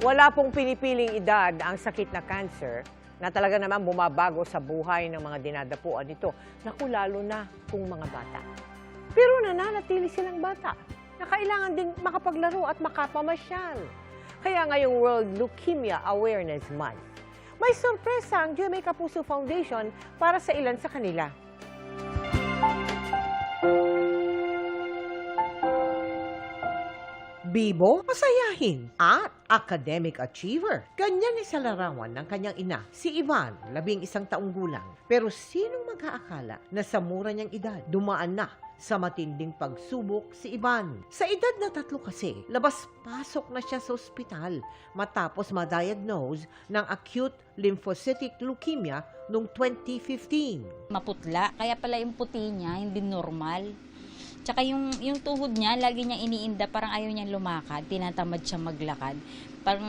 Wala pong pinipiling edad ang sakit na cancer na talaga naman bumabago sa buhay ng mga dinadapuan nito. Naku, lalo na kung mga bata. Pero nananatili silang bata na kailangan ding makapaglaro at makapamasyal. Kaya ngayong World Leukemia Awareness Month, may sorpresa ang GMA Kapuso Foundation para sa ilan sa kanila. Bibo, masayahin, at academic achiever. Ganyan sa larawan ng kanyang ina, si Ivan, 11 taong gulang. Pero sinong mag-aakala na sa mura niyang edad, dumaan na sa matinding pagsubok si Ivan. Sa edad na 3 kasi, labas-pasok na siya sa ospital matapos ma-diagnose ng acute lymphocytic leukemia noong 2015. Maputla, kaya pala yung puti niya, hindi normal. Tsaka yung tuhod niya, lagi niya iniinda, parang ayaw niya lumakad, tinatamad siya maglakad. Parang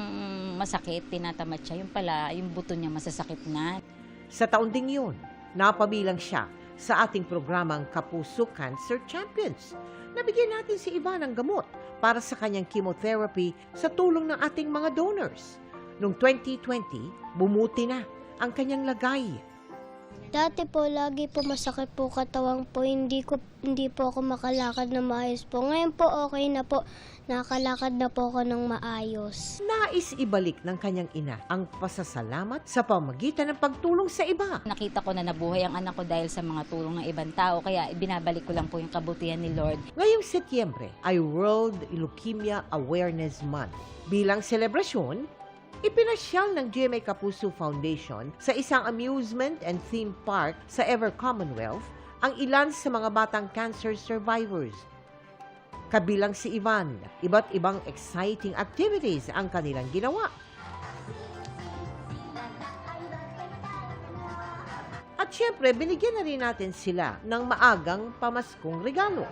masakit, tinatamad siya. Yung pala, yung buto niya masasakit na. Sa taon ding yun, napabilang siya sa ating programang Kapuso Cancer Champions. Nabigyan natin si Ivan ng gamot para sa kanyang chemotherapy sa tulong ng ating mga donors. Noong 2020, bumuti na ang kanyang lagay. Dati po, lagi po masakit po katawang po. Hindi po ako makalakad na maayos po. Ngayon po, okay na po. Nakakalakad na po ako ng maayos. Nais ibalik ng kanyang ina ang pasasalamat sa pamagitan ng pagtulong sa iba. Nakita ko na nabuhay ang anak ko dahil sa mga tulong ng ibang tao, kaya binabalik ko lang po yung kabutihan ni Lord. Ngayong Setyembre ay World Leukemia Awareness Month. Bilang selebrasyon, ipinasyal ng GMA Kapuso Foundation sa isang amusement and theme park sa Ever Commonwealth ang ilan sa mga batang cancer survivors. Kabilang si Ivan, iba't ibang exciting activities ang kanilang ginawa. At syempre, binigyan na rin natin sila ng maagang pamaskong regalo.